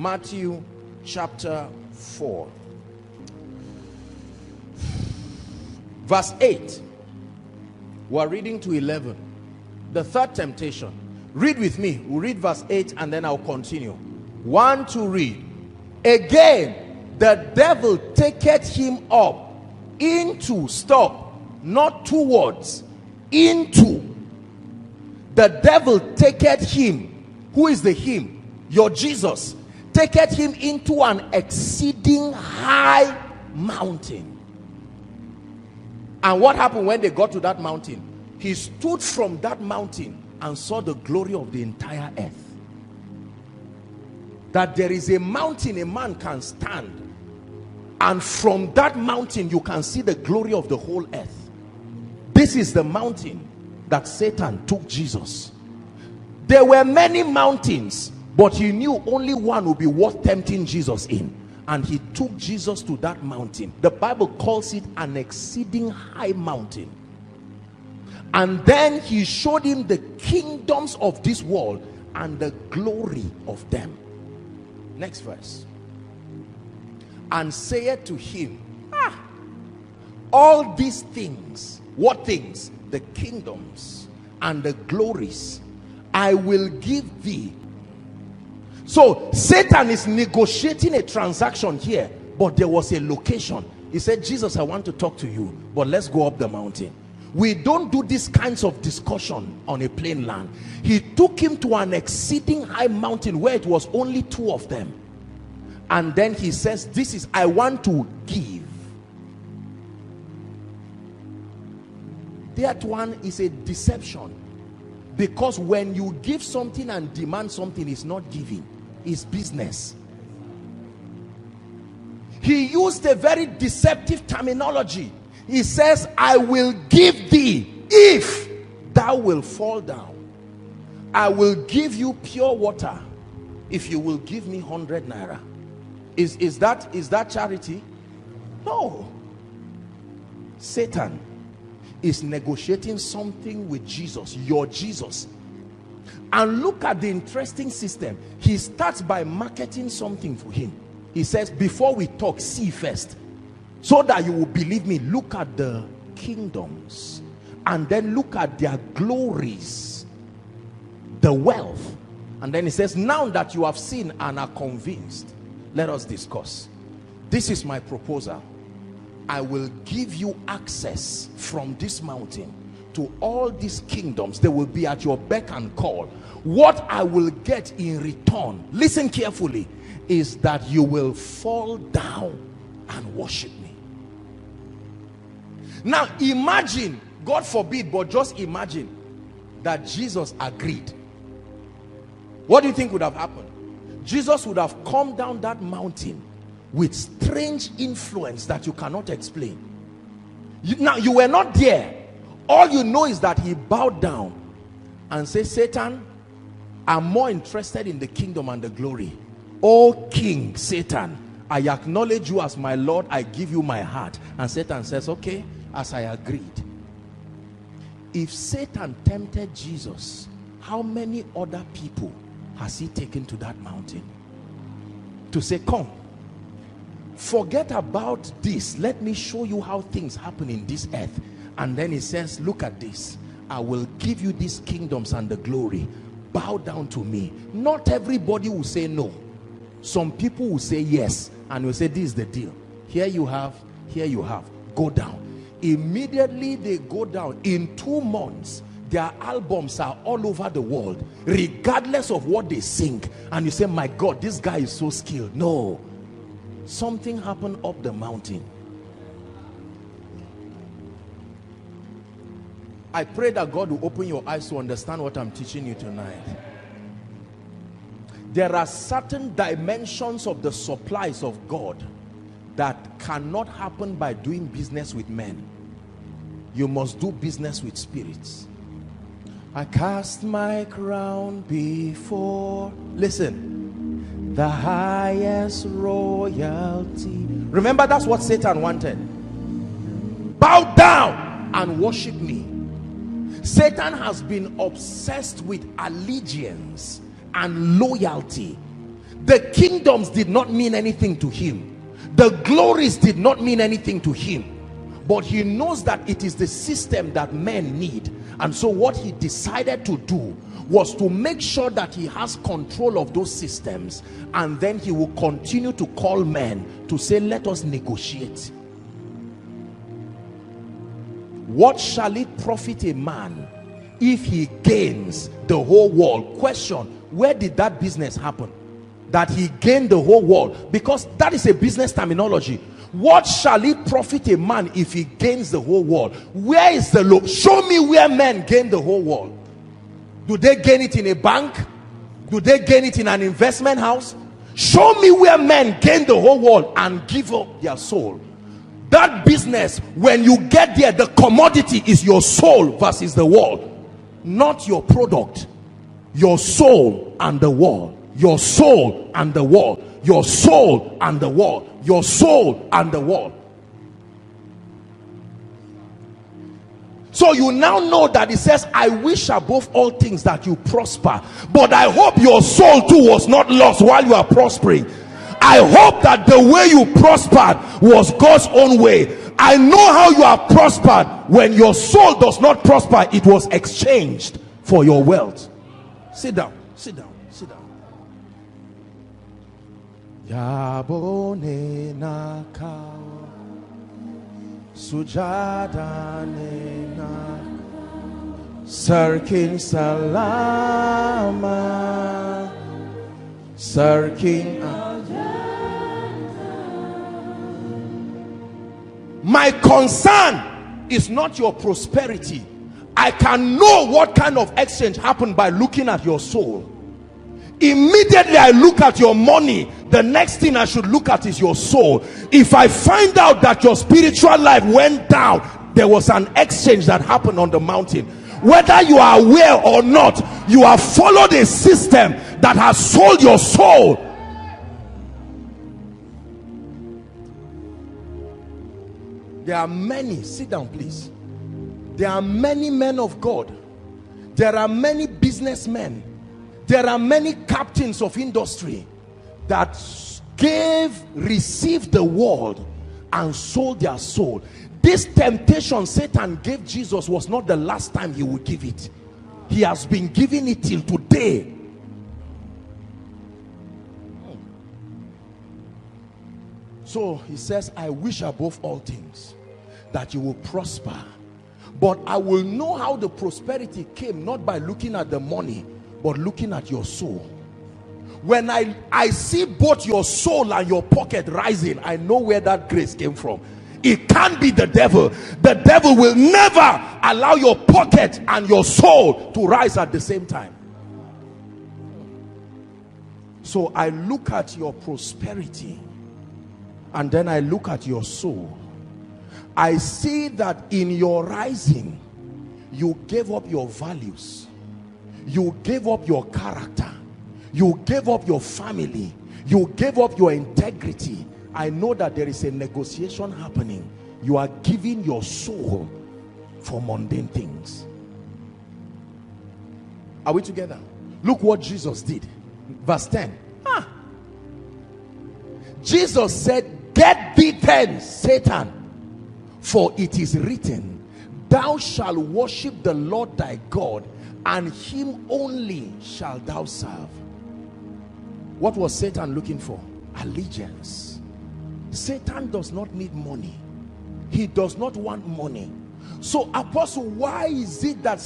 Matthew chapter 4. Verse 8. We're reading to 11. The third temptation. Read with me. We'll read verse 8 and then I'll continue. 1, 2, read. Again, the devil taketh him up into, stop, not towards, into. The devil taketh him. Who is the him? Your Jesus. Taketh him into an exceeding high mountain. And what happened when they got to that mountain? He stood from that mountain and saw the glory of the entire earth. That there is a mountain a man can stand, and from that mountain you can see the glory of the whole earth. This is the mountain that Satan took Jesus. There were many mountains, but he knew only one would be worth tempting Jesus in. And he took Jesus to that mountain. The Bible calls it an exceeding high mountain. And then he showed him the kingdoms of this world and the glory of them. Next verse. And saith to him, all these things. What things? The kingdoms and the glories I will give thee. So Satan is negotiating a transaction here, but there was a location. He said, Jesus, I want to talk to you, but let's go up the mountain. We don't do these kinds of discussion on a plain land. He took him to an exceeding high mountain where it was only two of them. And then he says, this is, I want to give. That one is a deception. Because when you give something and demand something, it's not giving, it's business. He used a very deceptive terminology. He says, I will give thee if thou will fall down. I will give you pure water if you will give me 100 naira. Is that charity? No. Satan is negotiating something with Jesus, your Jesus. And look at the interesting system. He starts by marketing something for him. He says, before we talk, see first, so that you will believe me. Look at the kingdoms, and then look at their glories, the wealth. And then he says, now that you have seen and are convinced, let us discuss. This is my proposal. I will give you access from this mountain to all these kingdoms. They will be at your beck and call. What I will get in return, listen carefully, is that you will fall down and worship me. Now imagine, God forbid, but just imagine that Jesus agreed. What do you think would have happened? Jesus would have come down that mountain with strange influence that you cannot explain. Now you were not there. All you know is that he bowed down and said, Satan, I'm more interested in the kingdom and the glory. O King Satan, I acknowledge you as my Lord. I give you my heart. And Satan says, okay, as I agreed. If Satan tempted Jesus, how many other people has he taken to that mountain to say, come, forget about this, let me show you how things happen in this earth. And then he says, look at this, I will give you these kingdoms and the glory. Bow down to me. Not everybody will say no. Some people will say yes, and will say, this is the deal. Here you have, go down. Immediately they go down. In 2 months, their albums are all over the world, regardless of what they sing. And you say, my God, this guy is so skilled. No, something happened up the mountain. I pray that God will open your eyes to understand what I'm teaching you tonight. There are certain dimensions of the supplies of God that cannot happen by doing business with men. You must do business with spirits. I cast my crown before, listen, the highest royalty. Remember, that's what Satan wanted. Bow down and worship me. Satan has been obsessed with allegiance and loyalty. The kingdoms did not mean anything to him. The glories did not mean anything to him. But he knows that it is the system that men need. And so what he decided to do was to make sure that he has control of those systems, and then he will continue to call men to say, let us negotiate. What shall it profit a man if he gains the whole world? Question, where did that business happen? That he gained the whole world? Because that is a business terminology. What shall it profit a man if he gains the whole world? Where is the law? Show me where men gain the whole world. Do they gain it in a bank? Do they gain it in an investment house? Show me where men gain the whole world and give up their soul. That business, when you get there, the commodity is your soul versus the world, not your product. Your soul and the world. Your soul and the world. Your soul and the world. Your soul and the world. So you now know that it says, I wish above all things that you prosper, but I hope your soul too was not lost while you are prospering. I hope that the way you prospered was God's own way. I know how you are prospered. When your soul does not prosper, it was exchanged for your wealth. Sit down, sit down, sit down. Yabone nakao sujada nena sarkin salama sarkin. My concern is not your prosperity. I can know what kind of exchange happened by looking at your soul. Immediately I look at your money, the next thing I should look at is your soul. If I find out that your spiritual life went down, there was an exchange that happened on the mountain. Whether you are aware or not, you have followed a system that has sold your soul. There are many, sit down please. There are many men of God. There are many businessmen. There are many captains of industry that received the world and sold their soul. This temptation Satan gave Jesus was not the last time he would give it. He has been giving it till today. So he says, I wish above all things that you will prosper, but I will know how the prosperity came, not by looking at the money, but looking at your soul. When I see both your soul and your pocket rising, I know where that grace came from. It can't be the devil. The devil will never allow your pocket and your soul to rise at the same time. So I look at your prosperity and then I look at your soul. I see that in your rising, you gave up your values. You gave up your character. You gave up your family. You gave up your integrity. I know that there is a negotiation happening. You are giving your soul for mundane things. Are we together? Look what Jesus did. Verse 10. Jesus said, get thee hence, Satan, for it is written, thou shalt worship the Lord thy God, and him only shalt thou serve. What was Satan looking for? Allegiance. Satan does not need money. He does not want money. So apostle, why is it that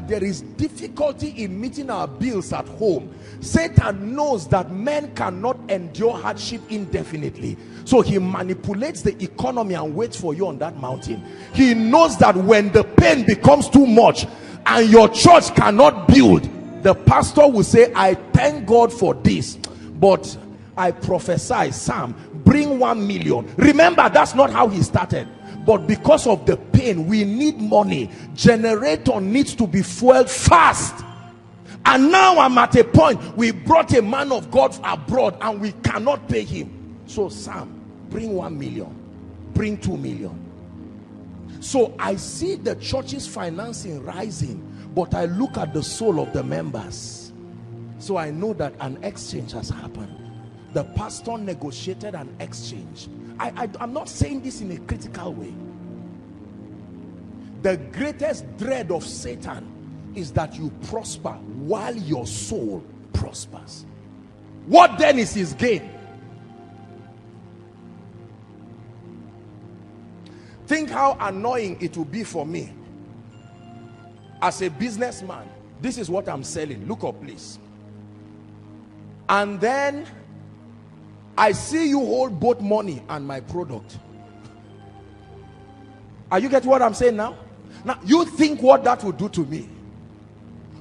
there is difficulty in meeting our bills at home? Satan knows that men cannot endure hardship indefinitely. So he manipulates the economy and waits for you on that mountain. He knows that when the pain becomes too much and your church cannot build, the pastor will say, I thank God for this, but I prophesy, Sam, bring 1 million. Remember, that's not how he started. But because of the pain, we need money. Generator needs to be fueled fast. And now I'm at a point, we brought a man of God abroad and we cannot pay him. So Sam, bring 1 million, bring 2 million. So I see the church's financing rising, but I look at the soul of the members. So I know that an exchange has happened. The pastor negotiated an exchange. I'm not saying this in a critical way. The greatest dread of Satan is that you prosper while your soul prospers. What then is his gain? Think how annoying it will be for me as a businessman. This is what I'm selling. Look up, please. And then I see you hold both money and my product. Are you getting what I'm saying now? Now, you think what that would do to me?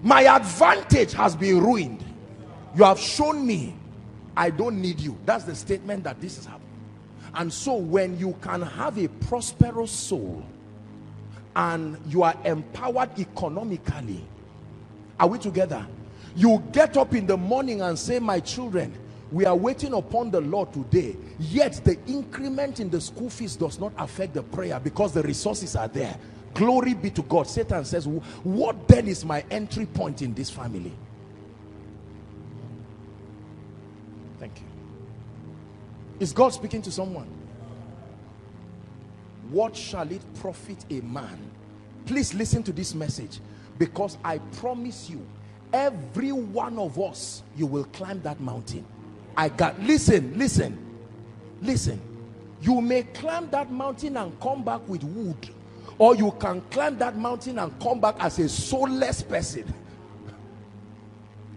My advantage has been ruined. You have shown me I don't need you. That's the statement that this is happening. And so when you can have a prosperous soul and you are empowered economically, are we together? You get up in the morning and say, my children, we are waiting upon the Lord today, yet the increment in the school fees does not affect the prayer because the resources are there. Glory be to God. Satan says, what then is my entry point in this family? Thank you. Is God speaking to someone? What shall it profit a man? Please listen to this message, because I promise you, every one of us, you will climb that mountain. Listen. You may climb that mountain and come back with wood, or you can climb that mountain and come back as a soulless person.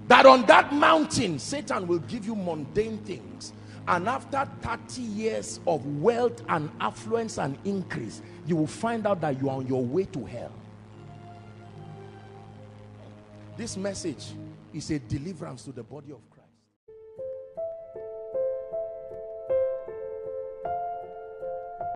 That on that mountain, Satan will give you mundane things. And after 30 years of wealth and affluence and increase, you will find out that you are on your way to hell. This message is a deliverance to the body of Christ.